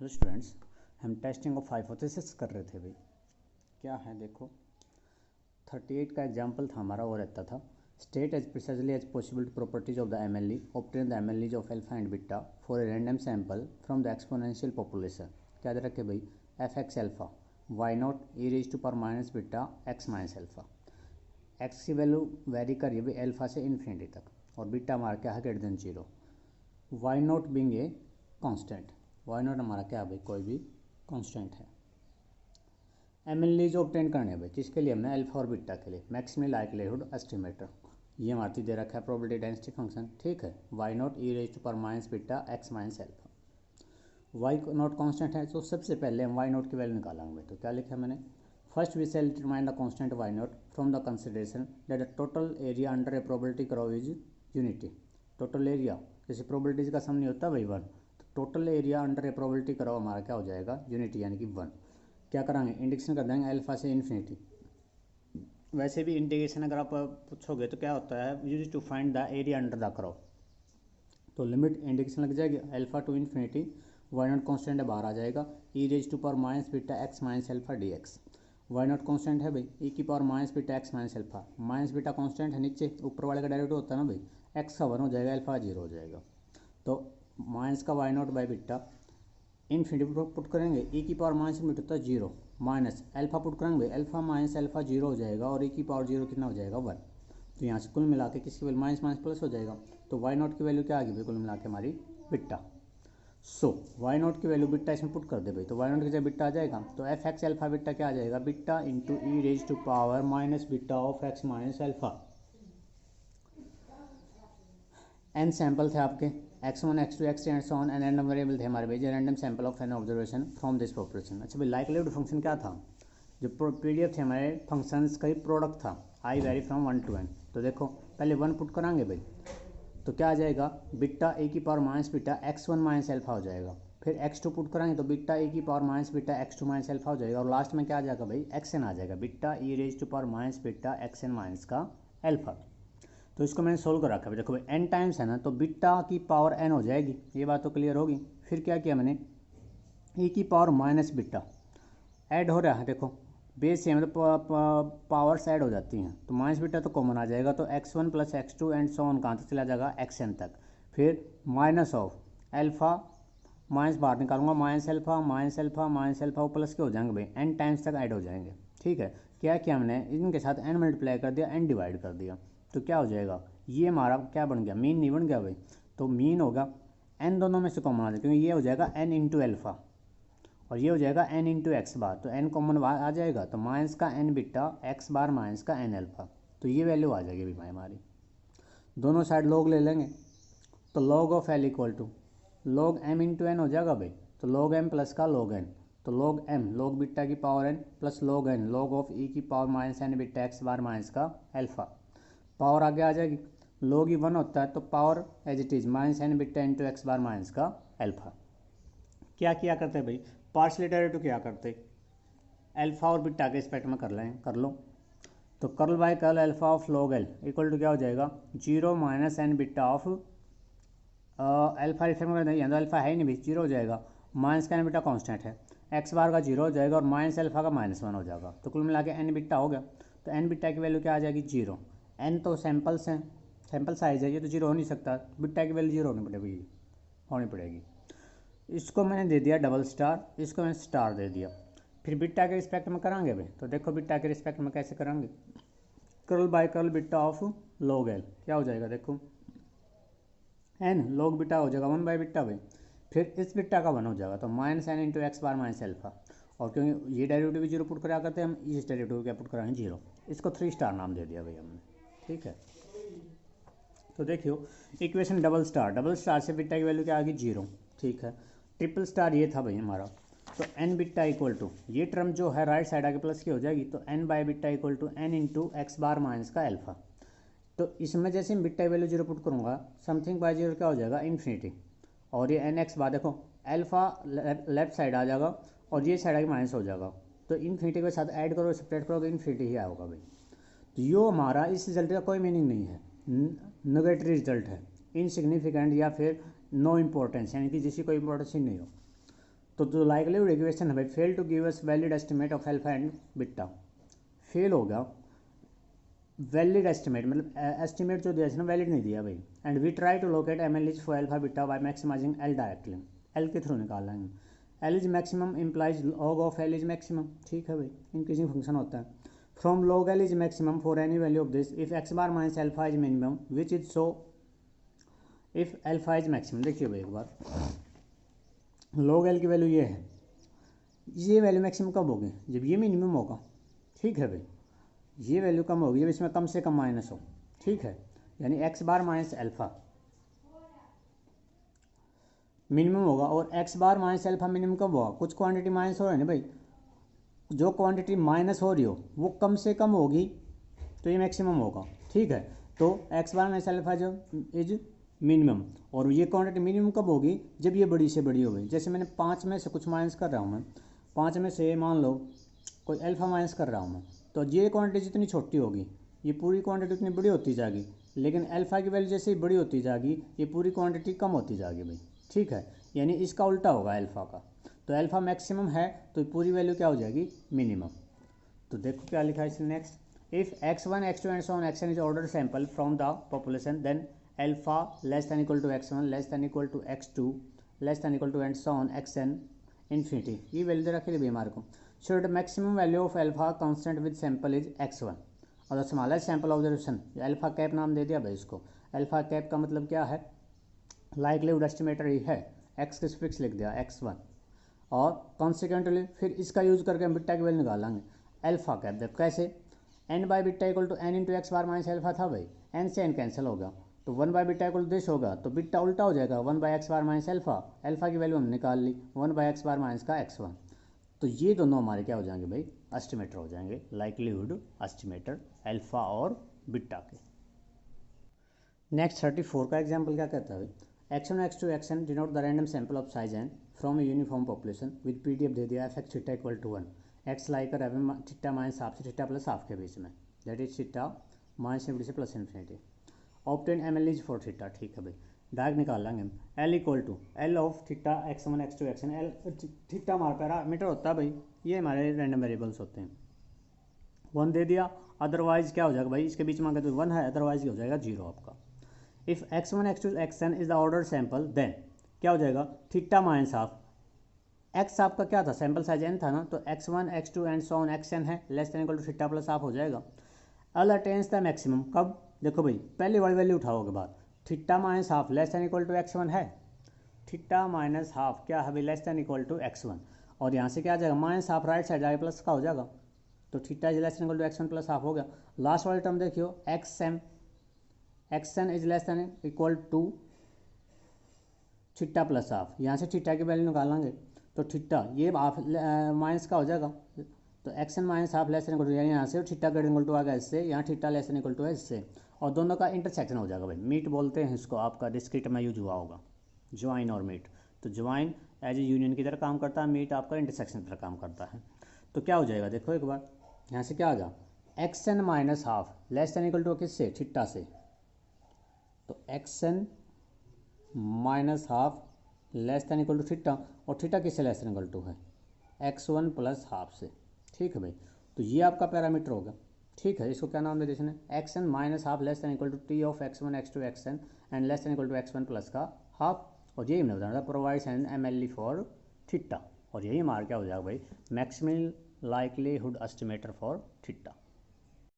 Hello students, हम testing of hypothesis कर रहे थे भाई। क्या है देखो, 38 का एग्जाम्पल था हमारा, वो रहता था state as precisely as possible properties of the MLE obtain the MLEs of alpha and beta for a random sample from the exponential population. क्या रखे भाई, F X alpha why not E raise to power minus beta x minus alpha. X की value vary करिए भाई alpha से infinity तक, और beta हमारा क्या है greater than zero. Y naught being a constant, y naught हमारा क्या है भाई, कोई भी कॉन्स्टेंट है। एमएलई जो ऑब्टेन करने हैं भाई, किसके लिए हमने, अल्फा और बीटा के लिए, मैक्सिमम लाइक्लीहुड एस्टिमेटर। ये हमारी दे रखा है प्रोबेबिलिटी डेंसिटी फंक्शन, ठीक है। Y not E raise to power minus beta x minus alpha. Why not constant है, तो सबसे पहले हम वाई नॉट की वैल्यू निकालेंगे। तो क्या लिखा मैंने, first we shall determine the constant y naught from the consideration that the total area under a probability curve is unity. Total area, जैसे प्रोबेबिलिटीज का सम नहीं होता भाई वन, तो total area under a probability curve हमारा क्या हो जाएगा, यूनिटी यानी कि वन। क्या कराएंगे, इंडिकेशन कर देंगे अल्फा से इन्फिनिटी। वैसे भी इंटीग्रेशन अगर आप पूछोगे तो क्या होता है, use to find the area under the curve. तो लिमिट इंडिकेशन लग जाएगी alpha to infinity, Y not constant है बाहर आ जाएगा, E raise to power minus beta x minus alpha D X. Y not constant है भाई, ई की power minus beta x minus alpha, minus beta constant है नीचे, ऊपर वाले का डेरिवेटिव होता है ना भाई, एक्स का वन हो जाएगा, एल्फा जीरो हो जाएगा। तो माइनस का y naught by beta infinity put करेंगे, ई की पावर माइनस इनमिट होता है जीरो, माइनस एल्फा पुट करेंगे, एल्फा माइनस एल्फा जीरो हो जाएगा, और ई की पावर जीरो कितना हो जाएगा, वन। तो यहाँ से कुल मिला के किसकी वैल्यू, माइनस माइनस प्लस हो जाएगा। तो वाई नॉट की वैल्यू क्या आ गई कुल मिला के हमारी, बिट्टा। सो वाई नॉट की वैल्यू बिट्टा इसमें पुट कर दे भाई, तो वाई नॉट की जगह बिट्टा आ जाएगा, तो एफ एक्स एल्फा बिट्टा क्या आ जाएगा, beta into e raise to power minus beta of x minus alpha. N sample थे आपके, x1 x2 x3 and so on, and random variable थे हमारे भाई, random sample of n observation from this population. अच्छा भाई, likelihood function क्या था, जो पीडीएफ थे हमारे फंक्शंस का ही प्रोडक्ट था, i vary from one to n. तो देखो पहले वन पुट कराएंगे भाई, तो क्या आ जाएगा, बिट्टा ए की power minus beta x1 minus alpha हो जाएगा। फिर x2 पुट कराएंगे तो बिट्टा ए की power minus beta x2 minus alpha हो जाएगा, और लास्ट में क्या आ जाएगा भाई, xn आ जाएगा, beta E raise to power minus beta xn minus का एल्फा। तो इसको मैंने सोल्व कर रखा है, देखो भाई एन टाइम्स है ना, तो बिट्टा की पावर एन हो जाएगी, ये बात तो क्लियर होगी। फिर क्या किया मैंने, ई की पावर माइनस बिट्टा ऐड हो रहा है, देखो बेस से मतलब पावर्स ऐड हो जाती हैं, तो माइनस बिट्टा तो कॉमन आ जाएगा, तो x1 plus x2 and so on कहाँ तक चला जाएगा, xn तक। फिर माइनस ऑफ एल्फा, माइनस बाहर निकालूंगा, minus alpha minus alpha minus alpha, वो प्लस के हो जाएंगे भाई, एन टाइम्स तक ऐड हो जाएंगे, ठीक है। क्या किया हमने, इनके साथ एन मल्टीप्लाई कर दिया, एन डिवाइड कर दिया, तो क्या हो जाएगा, ये हमारा क्या बन गया, मीन नहीं बन गया भाई, तो मीन होगा एन दोनों में से कॉमन आ जाए, क्योंकि ये हो जाएगा एन इंटू एल्फा और ये हो जाएगा एन इंटू एक्स बार, तो एन कॉमन आ जाएगा, तो माइनस का N beta X bar minus का एन एल्फा, तो ये वैल्यू आ जाएगी भाई हमारी। दोनों साइड लॉग ले लेंगे, तो log of L equal to log M into N हो जाएगा भाई, तो लॉग एम प्लस का लॉग एन, तो लॉग एम लॉग बिट्टा की power N plus log N log of E की power minus N beta X bar minus का alpha. Power आगे आ जाएगी, लॉग ही वन होता है, तो power as it is minus N beta into x bar minus का एल्फा। क्या किया करते भाई, पार्शियल डेरिवेटिव क्या करते, एल्फा और बिट्टा के रिस्पेक्ट में कर लो, तो curl by curl alpha of log L equal to क्या हो जाएगा, zero minus N beta of alpha respect में कर देंगे, तो एल्फा है ही नहीं भाई, जीरो हो जाएगा, माइनस का एन बिट्टा कॉन्स्टेंट है, एक्स बार का जीरो हो जाएगा और माइनस एल्फा का माइनस वन हो जाएगा, तो कुल मिला के एन बिट्टा हो गया। तो एन बिट्टा की वैल्यू क्या आ जाएगी, जीरो। एन तो सैंपल्स हैं, सैंपल साइज है, ये तो जीरो हो नहीं सकता, बिट्टा की वैल्यू जीरो होनी पड़ेगी। इसको मैंने दे दिया डबल स्टार, इसको मैंने स्टार दे दिया। फिर बिट्टा के रिस्पेक्ट में कराएंगे भाई, तो देखो बिट्टा के रिस्पेक्ट में कैसे कराएंगे, curl by curl beta of log L क्या हो जाएगा, देखो एन लॉग बिट्टा हो जाएगा वन बाय बिट्टा भाई, फिर इस बिट्टा का वन हो जाएगा, तो minus N into x bar minus alpha, और क्योंकि ये डेरिवेटिव भी जीरो पुट करा करते हैं, हम इस डेरिवेटिव क्या पुट कराएंगे जीरो, इसको थ्री स्टार नाम दे दिया भाई हमने, ठीक है। तो देखियो इक्वेशन डबल स्टार से बिट्टा की वैल्यू क्या आ गई, जीरो, ठीक है। ट्रिपल स्टार ये था भाई हमारा, तो एन बिट्टा इक्वल टू ये टर्म जो है राइट साइड आके प्लस की हो जाएगी, तो n by beta equal to n into x bar minus का एल्फा। तो इसमें जैसे मैं बिट्टा वैल्यू जीरो पुट करूँगा, समथिंग बाय जीरो क्या हो जाएगा, इन्फिनिटी, और ये एन एक्स बार देखो एल्फा लेफ्ट साइड आ जाएगा और ये साइड आके माइनस हो जाएगा, तो इन्फिनिटी के साथ ऐड करो सेपरेट करोगे इन्फिनिटी ही आएगा भाई। तो यो हमारा इस रिजल्ट का कोई मीनिंग नहीं है, नेगेटिव रिजल्ट है, इनसिग्निफिकेंट या फिर नो इम्पोर्टेंस, यानी कि जिसकी कोई इंपॉर्टेंस ही नहीं हो। तो जो लाइकलीहुड इक्वेशन है भाई, fail to give us valid estimate of alpha and beta, fail होगा वैलिड एस्टिमेट, मतलब एस्टिमेट जो दिया ना वैलिड नहीं दिया भाई। And we try to locate M L is for alpha beta by maximizing L directly, L के through निकाल लेंगे। L is maximum implies log of L is maximum, ठीक है भाई, इंक्रीजिंग फंक्शन होता है। From log L is maximum for any value of this if x bar minus alpha is minimum which is so if alpha is maximum. देखिए भाई एक बार, log L की value ये है, ये वैल्यू मैक्सिमम कब होगी, जब ये मिनिमम होगा, ठीक है भाई, ये वैल्यू कम होगी जब इसमें कम से कम माइनस हो, ठीक है, यानी x bar minus alpha minimum होगा। और x bar minus alpha minimum कब होगा, कुछ क्वांटिटी माइनस हो रहा है ना भाई, जो क्वांटिटी माइनस हो रही हो वो कम से कम होगी तो ये मैक्सिमम होगा, ठीक है। तो एक्स बार माइनस एल्फा जो इज मिनिमम, और ये क्वांटिटी मिनिमम कब होगी, जब ये बड़ी से बड़ी होगी। जैसे मैंने 5 में से कुछ माइनस कर रहा हूँ मैं, 5 में से मान लो कोई अल्फा माइनस कर रहा हूँ मैं, तो ये क्वांटिटी जितनी छोटी होगी ये पूरी क्वांटिटी उतनी बड़ी होती जाएगी, लेकिन अल्फा की वैल्यू जैसे ही बड़ी होती जाएगी ये पूरी क्वांटिटी कम होती जाएगी भाई, ठीक है। यानी इसका उल्टा होगा अल्फा का, तो अल्फा मैक्सिमम है तो पूरी वैल्यू क्या हो जाएगी, मिनिमम। तो देखो क्या लिखा है इसमें next, if x1 x2 and so on xn is order sample from the population then alpha less than equal to x1 less than equal to x2 less than equal to and so on xn infinity, ये value दे रखी थी हमारे को। So the maximum value of alpha constant with sample is x1 और the smallest sample observation, alpha cap नाम दे दिया भाई इसको। अल्फा कैप का मतलब क्या है, लाइकलीहुड एस्टिमेटर ही है, एक्स के फिक्स लिख दिया x1, और कॉन्सिक्वेंटली फिर इसका यूज़ करके हम बिट्टा की वैल्यू निकालेंगे अल्फा कैप। देख कैसे, n by beta equal to n into x bar minus alpha था भाई, एन से एन कैंसिल होगा तो 1 by beta equal to this होगा, तो बिट्टा उल्टा हो जाएगा 1 by x bar minus alpha, alpha की वैल्यू हमने निकाल ली 1 बाई एक्स बार माइनस का x1। तो ये दोनों हमारे क्या हो जाएंगे भाई, एस्टिमेटर हो जाएंगे, लाइकलीहुड एस्टिमेटर अल्फा और बिट्टा के। नेक्स्ट 34 का एग्जाम्पल क्या कहता है, x1 x2 xn denote the random sample of size n from a uniform population with PDF दे दिया F X theta equal to 1, X लाइकर थीटा माइनस हाफ से थीटा प्लस हाफ के बीच में, that is theta minus infinity से plus infinity. Obtain M L is for theta, ठीक है भाई, डायरेक्ट निकाल लेंगे हम, L equal to L of theta x1 x2 xn, L theta हमारा पैरामीटर होता है भाई, ये हमारे रैंडम वेरिएबल्स होते हैं। 1 दे दिया, अदरवाइज क्या हो जाएगा भाई, इसके बीच में अगर तो 1 है अदरवाइज हो जाएगा 0 आपका। If x1 x2 xn is the order sample then क्या हो जाएगा, थीटा माइनस हाफ, एक्स आपका क्या था, सैंपल साइज n था ना, तो x1 x2 and so on xn है less than equal to theta plus half हो जाएगा। अल अटेन्स द मैक्सिमम कब, देखो भाई पहले वाली वैल्यू उठाओगे बाद, theta minus half less than equal to x1 है, थीटा माइनस हाफ क्या है भाई, less than equal to x1, और यहाँ से क्या आ जाएगा माइनस हाफ राइट साइड जाएगा प्लस का हो जाएगा, तो theta is less than equal to x1 plus half हो गया। लास्ट वाली टर्म देखियो xn is less than equal to theta plus half, यहाँ से थीटा की वैल्यू निकालेंगे तो थीटा ये हाफ माइनस का हो जाएगा, तो xn minus half less than equal to, यानी यहाँ से थीटा ग्रेटर इक्वल टू आ गया इससे, यहाँ theta less than equal to है इससे, और दोनों का इंटरसेक्शन हो जाएगा भाई, मीट बोलते हैं इसको, आपका डिस्क्रीट में यूज हुआ होगा ज्वाइन और मीट। तो ज्वाइन एज ए यूनियन की तरह काम करता है, मीट आपका इंटरसेक्शन की तरह काम करता है। तो क्या हो जाएगा देखो एक बार, यहाँ से क्या आ गया xn minus half less than equal to किससे, थीटा से, तो xn minus half less than equal to theta, और थीटा किससे लेस देन इक्वल टू है, x1 प्लस हाफ से, ठीक है भाई। तो ये आपका पैरामीटर होगा, ठीक है, इसको क्या नाम दे दिया इसने, xn minus half less than equal to T of x1 x2 xn and less than equal to x1 plus का हाफ, और यही हमने बताया था provides an M L for theta, और यही हमारा क्या हो जाएगा भाई, maximum likelihood estimator for theta.